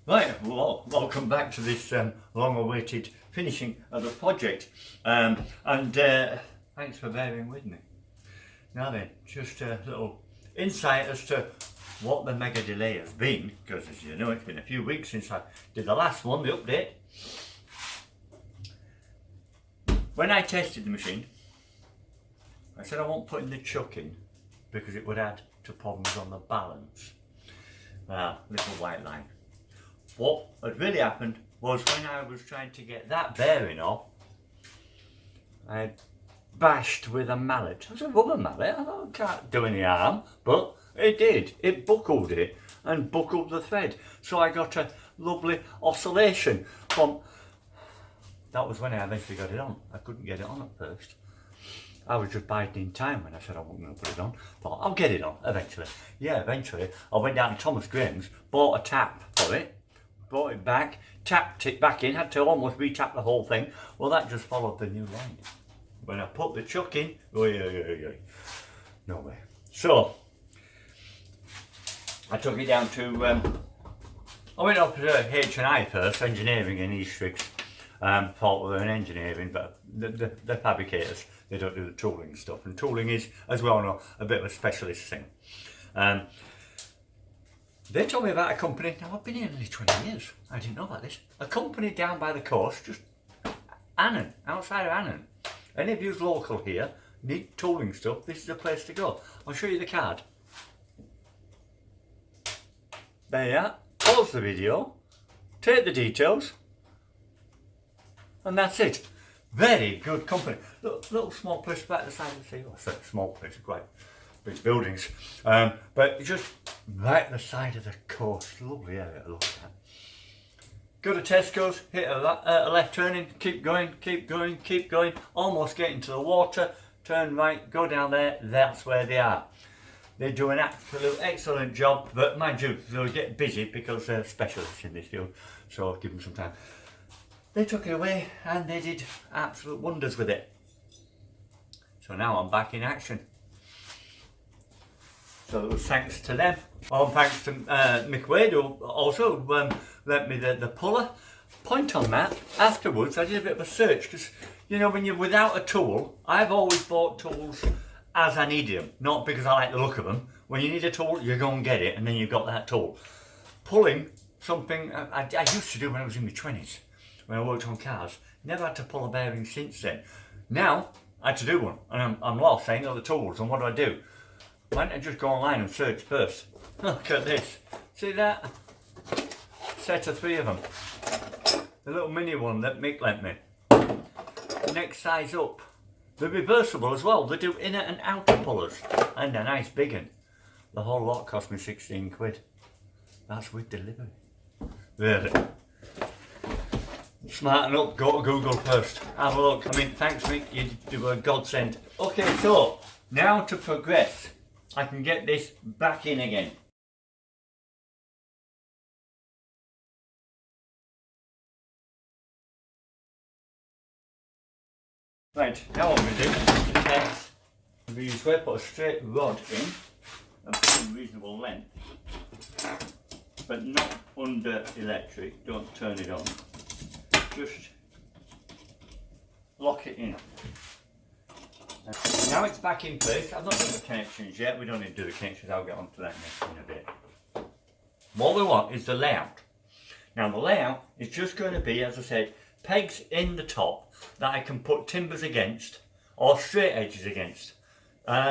Right, well, welcome back to this long-awaited finishing of the project, and thanks for bearing with me. Now then, just a little insight as to what the mega delay has been, because as you know, it's been a few weeks since I did the last one, the update. When I tested the machine, I said I won't put in the chuck in because it would add to problems on the balance. Little white line. What had really happened was when I was trying to get that bearing off, I bashed with a mallet. It was a rubber mallet, I thought it can't do any harm, but it did. It buckled it and buckled the thread. So I got a lovely oscillation from, that was when I eventually got it on. I couldn't get it on at first. I was just biding time when I said I wasn't going to put it on. Thought, I'll get it on eventually. Yeah, eventually. I went down to Thomas Graham's, bought a tap for it, brought it back, tapped it back in, had to almost re-tap the whole thing. Well, that just followed the new line. When I put the chuck in, no way. So, I took it down to, I went up to H&I first, engineering in East Strix. Thought they were in engineering, but they're fabricators. They don't do the tooling stuff, and tooling is, as we all know, a bit of a specialist thing. They told me about a company. Now I've been here nearly 20 years. I didn't know about this. A company down by the coast, just Annan, outside of Annan. Any of you local here need tooling stuff, this is the place to go. I'll show you the card. There you are. Pause the video, take the details, and that's it. Very good company. Little small place back the side of the sea. Well, I say small place, quite big buildings. But just right at the side of the coast. Lovely area to look at. Go to Tesco's, hit a left turning, keep going, keep going, keep going. Almost getting to the water. Turn right, go down there. That's where they are. They do an absolute excellent job. But mind you, they'll get busy because they're specialists in this field. So I'll give them some time. They took it away and they did absolute wonders with it. So now I'm back in action. So it was thanks to them. Oh, thanks to Mick Wade, who also lent me the puller. Point on that, afterwards I did a bit of a search because, you know, when you're without a tool, I've always bought tools as I need them, not because I like the look of them. When you need a tool, you go and get it and then you've got that tool. Pulling, something I used to do when I was in my 20s. When I worked on cars, never had to pull a bearing since then. Now, I had to do one, and I'm lost, I ain't got the tools, and what do? Why don't I just go online and search first? Look at this, see that? Set of 3 of them. The little mini one that Mick lent me. Next size up. They're reversible as well, they do inner and outer pullers, and a nice big one. The whole lot cost me 16 quid. That's with delivery. Really? Smarten up, go to Google first, have a look. I mean, thanks Mick, you do a godsend. Okay, so now to progress, I can get this back in again. Right, now what we're going to do is test the easiest way. Put a straight rod in of some reasonable length, but not under electric, don't turn it on. Just lock it in. Now it's back in place. I've not done the connections yet. We don't need to do the connections. I'll get onto that next in a bit. What we want is the layout. Now the layout is just going to be, as I said, pegs in the top that I can put timbers against or straight edges against.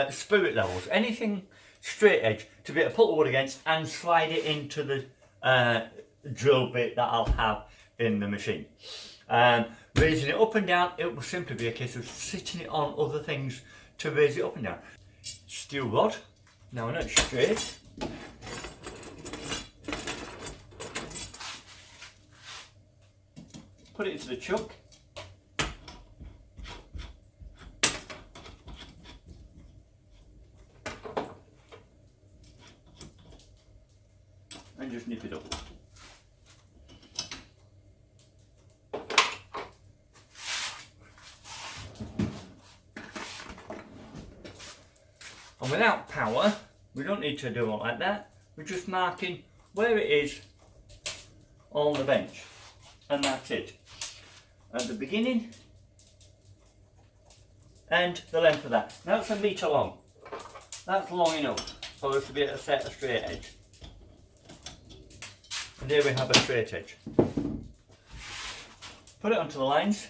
Spirit levels, anything straight edge to be able to put the wood against and slide it into the drill bit that I'll have in the machine. Raising it up and down, it will simply be a case of sitting it on other things to raise it up and down. Steel rod, now I know it's straight. Put it into the chuck. And just nip it up. And without power, we don't need to do it like that. We're just marking where it is on the bench, and that's it. At the beginning and the length of that. Now it's 1 metre long. That's long enough for us to be able to set a straight edge. And here we have a straight edge. Put it onto the lines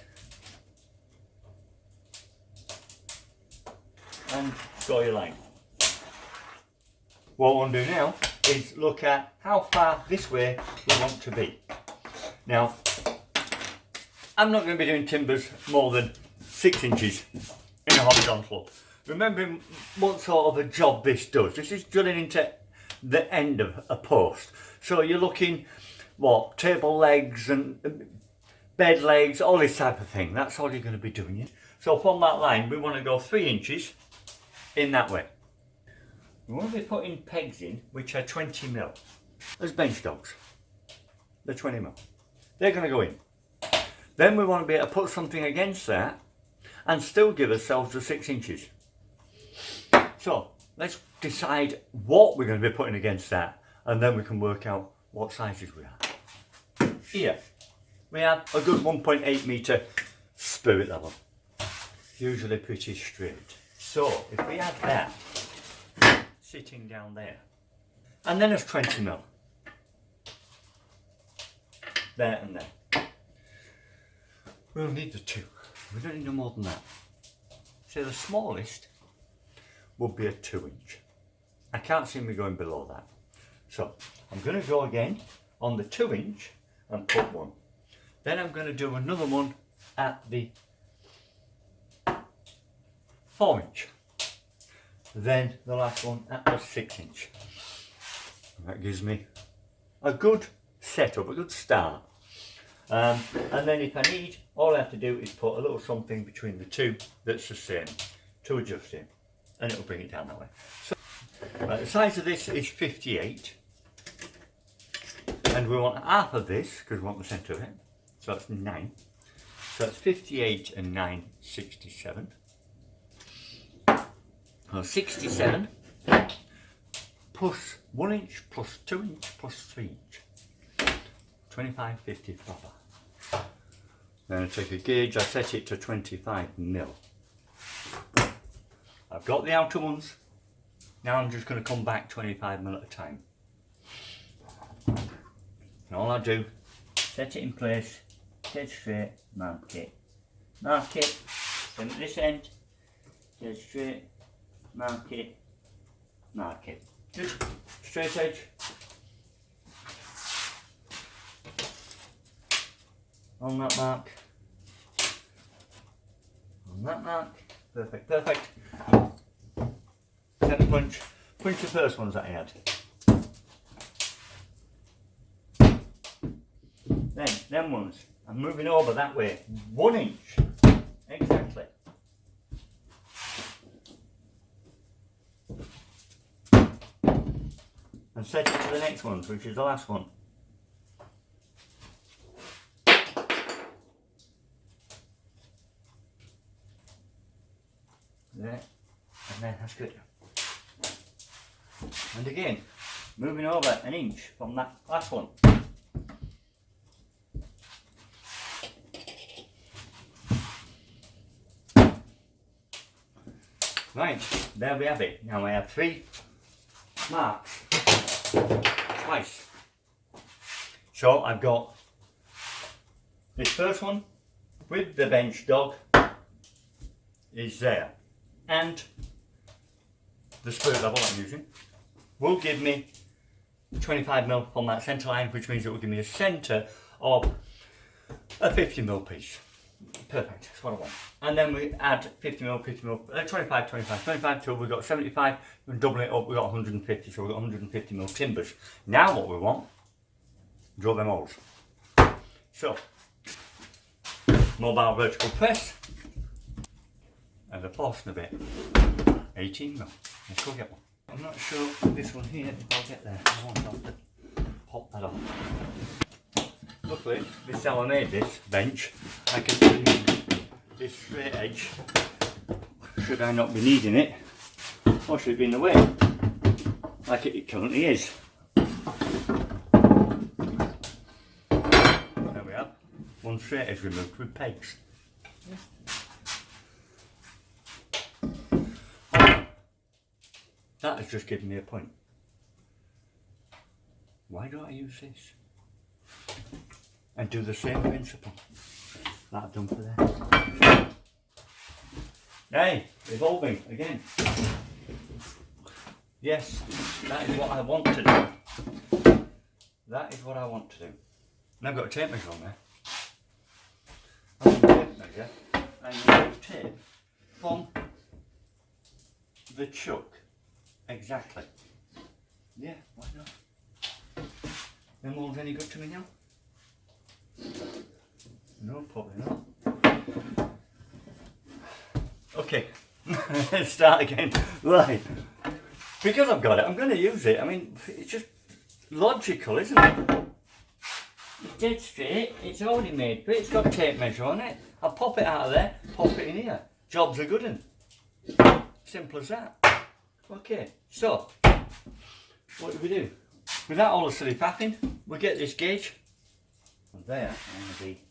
and score your line. What we'll do now is look at how far this way we want to be. Now, I'm not going to be doing timbers more than 6 inches in a horizontal. Remembering what sort of a job this does. This is drilling into the end of a post. So you're looking, what, table legs and bed legs, all this type of thing. That's all you're going to be doing. So from that line, we want to go 3 inches in that way. We want to be putting pegs in which are 20mm as bench dogs. They're 20mm. They're going to go in. Then we want to be able to put something against that and still give ourselves the 6 inches. So let's decide what we're going to be putting against that, and then we can work out what sizes we are. Here we have a good 1.8 metre spirit level, usually pretty straight. So if we add that sitting down there, and then it's 20mm there and there, we'll need the 2. We don't need no more than that. So the smallest would be a 2 inch. I can't see me going below that. So I'm going to go again on the 2 inch and put 1. Then I'm going to do another one at the 4 inch. Then the last one at the 6 inch. And that gives me a good setup, a good start. And then if I need, all I have to do is put a little something between the 2 that's the same to adjust it, and it'll bring it down that way. So, the size of this is 58, and we want half of this because we want the centre of it, so that's 9. So that's 58 and 9, 67. So 67 plus 1 inch plus 2 inch plus 3 inch. 25, 50 proper. Then I take a gauge, I set it to 25mm. I've got the outer ones, now I'm just going to come back 25mm at a time. And all I do, set it in place, dead straight, mark it, same at this end, dead straight, mark it. Good, straight edge. On that mark, perfect. Then punch the first ones that I had. Then, them ones, I'm moving over that way, 1 inch, exactly. And set it to the next one, which is the last one. There, and then that's good. And again, moving over 1 inch from that last one. Right, there we have it. Now I have 3 marks twice. So I've got this first one with the bench dog is there, and the spirit level I'm using will give me 25mm from that centre line, which means it will give me a centre of a 50mm piece. Perfect, that's what I want. And then we add 50mm, 25 till we've got 75, and double it up, we've got 150, so we've got 150mm timbers. Now what we want, draw them holes. So, mobile vertical press, and a portion of it, 18mm. Let's go get one. I'm not sure this one here, if I'll get there, I won't have to pop that off. Luckily, this is how I made this bench. I can use this straight edge, should I not be needing it, or should it be in the way, like it currently is. one straight is removed with pegs. Oh, that has just given me a point. Why don't I use this? And do the same principle that I've done for there. Hey, evolving again. Yes, that is what I want to do. That is what I want to do. And I've got a tape measure on there. I've got a tape measure and you remove tape from the chuck. Exactly. Yeah, why not? Them ones any good to me now? No, probably not. Okay, let's start again. Right, because I've got it, I'm going to use it. I mean, it's just logical, isn't it? It's dead straight, it's already made, but it's got a tape measure on it. I'll pop it out of there, pop it in here. Job's a good one. Simple as that. Okay, so, what do? Without all the silly faffing, we get this gauge. And there, I'm going to be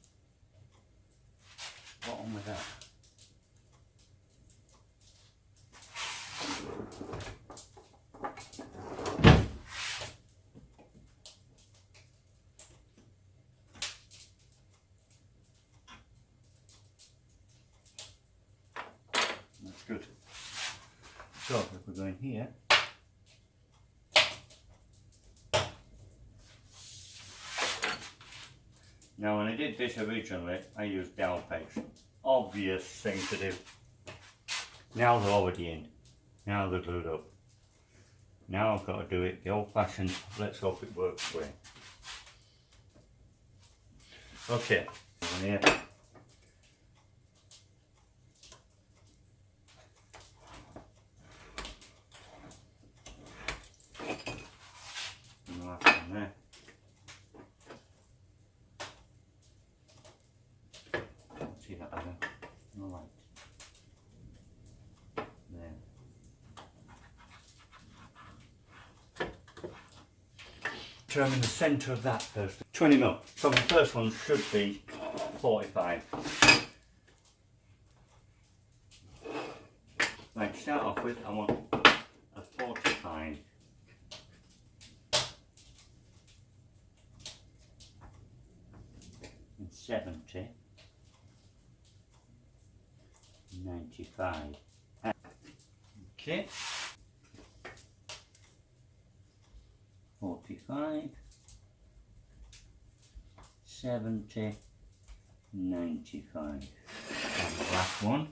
spot on with that. That's good. So if we go in here, now when I did this originally, I used dowel pegs. Obvious thing to do. Now they're already in. Now they're glued up. Now I've got to do it the old fashioned, let's hope it works way. Okay, over here. And the last one there. See that other? No light. There. Determine the centre of that first. 20 mil. So the first one should be 45. Right, to start off with, I want a 45. And 70. 95. Okay. 45, 70, 95. And the last one.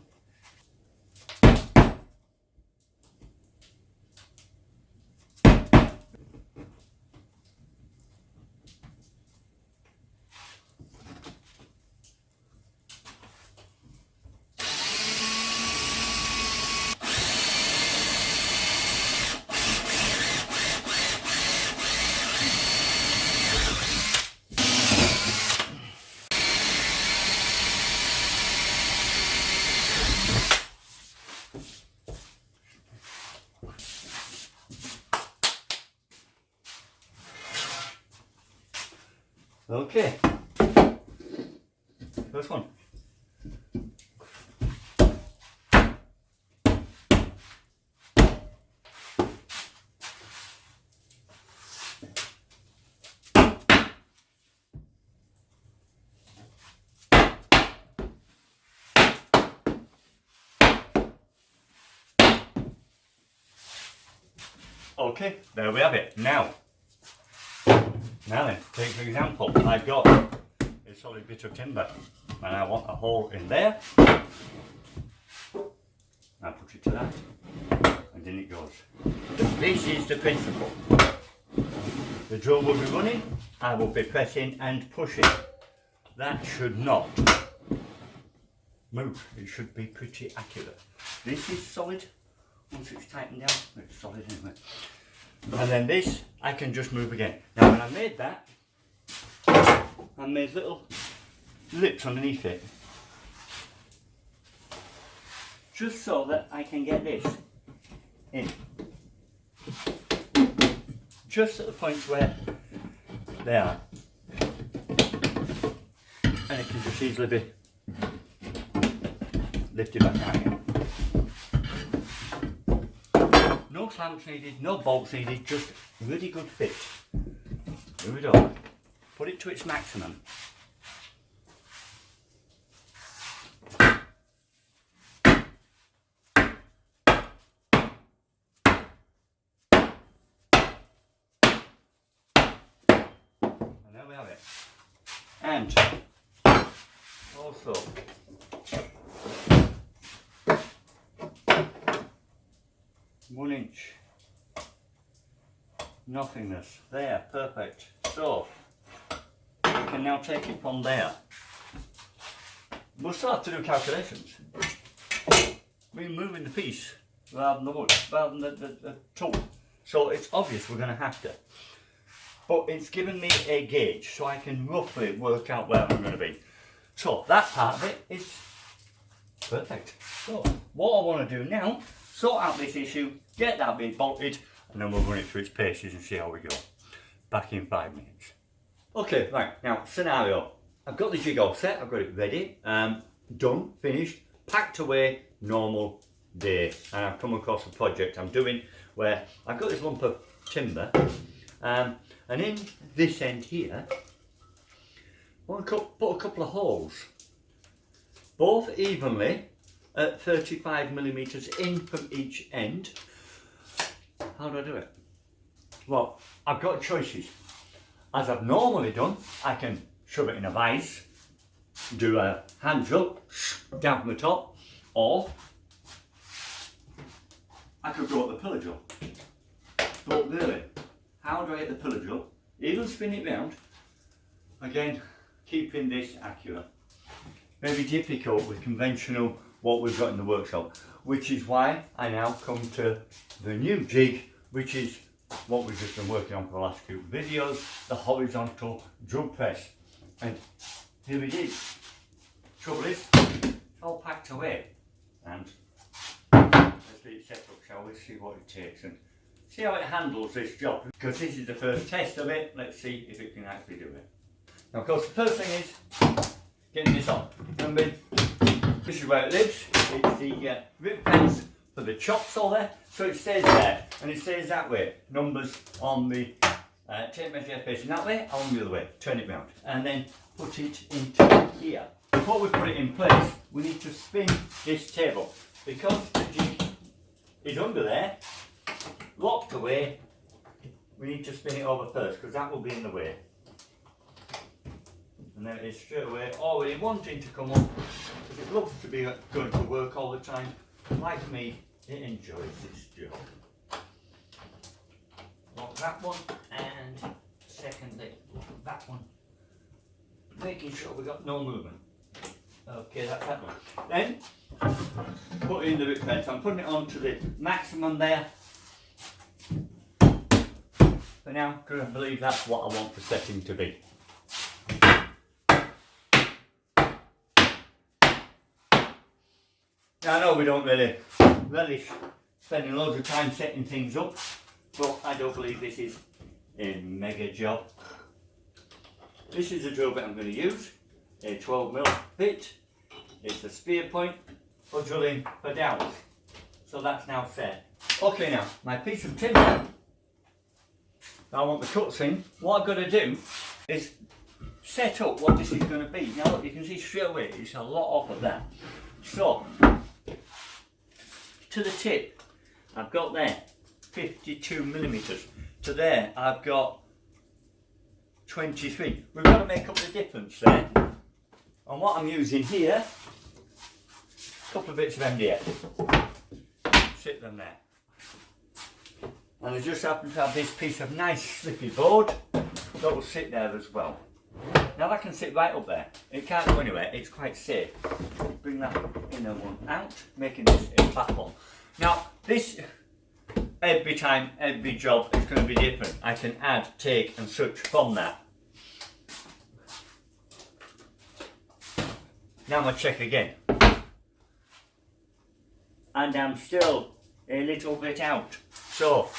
Okay, first one. Okay, there we have it. Now then, take for example, I've got a solid bit of timber and I want a hole in there. I put it to that and in it goes. This is the principle. The drill will be running, I will be pressing and pushing. That should not move, it should be pretty accurate. This is solid, once it's tightened down, it's solid anyway. And then this, I can just move again. Now when I made that, I made little lips underneath it. Just so that I can get this in. Just at the point where they are. and it can just easily be lifted back out again. No clamps needed, no bolts needed, just really good fit. Move it over, put it to its maximum. And there we have it. And also 1 inch nothingness there, perfect. So we can now take it from there. We'll start to do calculations. We're moving the piece rather than the wood, rather than the tool. So it's obvious we're going to have to. But it's given me a gauge so I can roughly work out where I'm going to be. So that part of it is perfect. So what I want to do now, sort out this issue, get that bit bolted, and then we'll run it through its paces and see how we go. Back in 5 minutes. Okay, right, now scenario. I've got the jig all set, I've got it ready, done, finished, packed away, normal day. And I've come across a project I'm doing where I've got this lump of timber, and in this end here, I want to put a couple of holes, both evenly at 35mm in from each end. How do I do it? Well, I've got choices. As I've normally done, I can shove it in a vise, do a hand drill down from the top, or I could go at the pillar drill. But really, how do I hit the pillar drill? Even spin it round, again, keeping this accurate. Very difficult with conventional what we've got in the workshop, which is why I now come to the new jig, which is what we've just been working on for the last few videos, the horizontal drill press. And here it is. Trouble is, it's all packed away. And let's get it set up, shall we? See what it takes and see how it handles this job. Because this is the first test of it, let's see if it can actually do it. Now of course the first thing is getting this on. Remember, this is where it lives. It's the rib fence for the chop saw there, so it stays there and it stays that way. Numbers on the tape measure facing that way, on the other way. Turn it round and then put it into here. Before we put it in place, we need to spin this table because the jig is under there, locked away. We need to spin it over first because that will be in the way. And then it is straight away already wanting to come up because it loves to be going to work all the time. Like me, it enjoys this job. Lock that one, and secondly, lock that one. Making sure we've got no movement. Okay, that's that one. Then, put in the rib fence. I'm putting it on to the maximum there. For now, because I believe that's what I want the setting to be. Now, I know we don't really relish spending loads of time setting things up, but I don't believe this is a mega job. This is the drill bit I'm going to use, a 12mm bit. It's a spear point for drilling for dowels. So that's now set. Okay, now my piece of timber, I want the cuts in. What I've got to do is set up what this is going to be. Now look, you can see straight away it's a lot off of that. So, to the tip, I've got there 52mm. To there, I've got 23. We've got to make up the difference there. And what I'm using here, a couple of bits of MDF. Sit them there. And I just happen to have this piece of nice slippy board that will sit there as well. Now that can sit right up there. It can't go anywhere, it's quite safe. Bring that inner one out, making this a platform. Now this, every time, every job is going to be different. I can add, take and such from that. Now I'm going to check again. And I'm still a little bit out. So,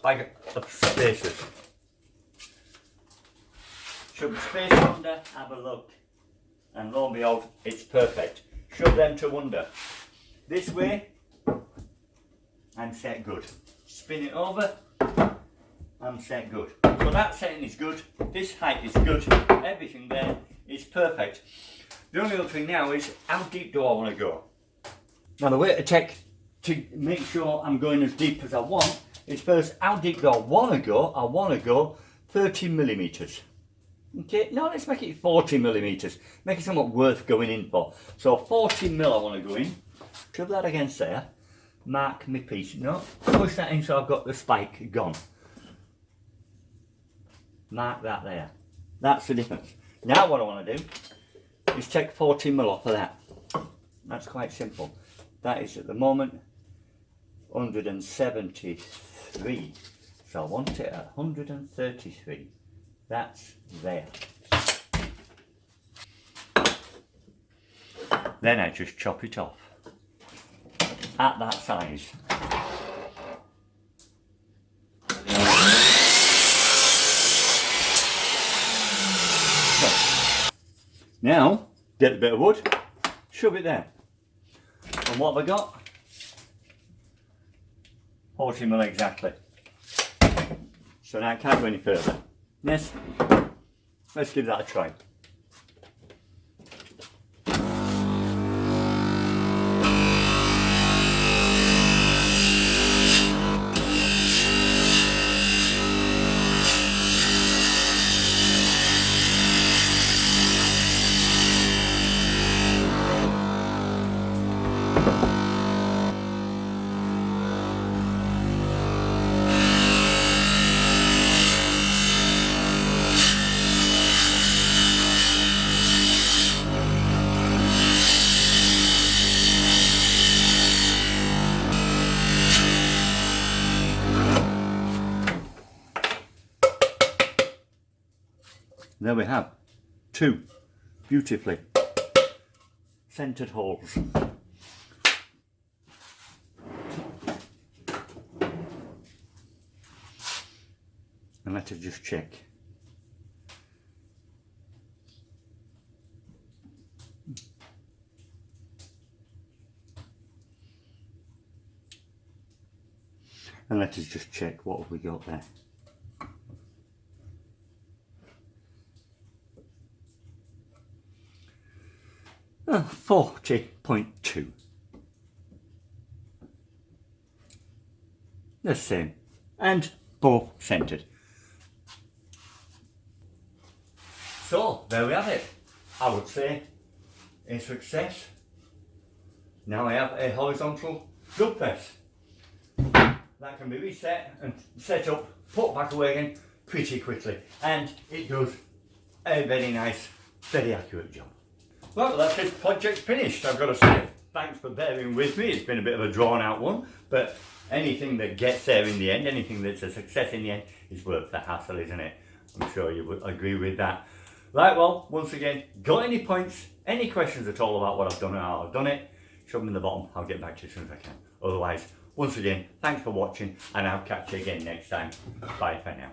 bag of spacers. Should be space under, have a look. and lo and behold, it's perfect. Shove them to under. This way, I'm set good. Spin it over, I'm set good. So that setting is good, this height is good, everything there is perfect. The only other thing now is, how deep do I want to go? Now the way to check to make sure I'm going as deep as I want is first, how deep do I want to go? I want to go 30 millimeters. Okay, now let's make it 40 millimeters. Make it somewhat worth going in for. So 40 mil I want to go in. Shove that against there. Mark my piece. No, push that in so I've got the spike gone. Mark that there. That's the difference. Now what I want to do is take 40 mil off of that. That's quite simple. That is at the moment 173. So I want it at 133. That's there. Then I just chop it off at that size. So, now get a bit of wood, shove it there. And what have I got? 40 mil exactly. So now I can't go any further. Yes, let's give that a try. There we have 2 beautifully centered holes. And let us just check. And let us just check what have we got there. 40.2. The same, and both centered. So there we have it. I would say a success. Now I have a horizontal drill press that can be reset and set up, put back away again pretty quickly, and it does a very nice, very accurate job. Well, that's this project finished, I've got to say. Thanks for bearing with me. It's been a bit of a drawn out one, but anything that gets there in the end, anything that's a success in the end, is worth the hassle, isn't it? I'm sure you would agree with that. Right, well, once again, got any points, any questions at all about what I've done and how I've done it, shove them in the bottom. I'll get back to you as soon as I can. Otherwise, once again, thanks for watching, and I'll catch you again next time. Bye for now.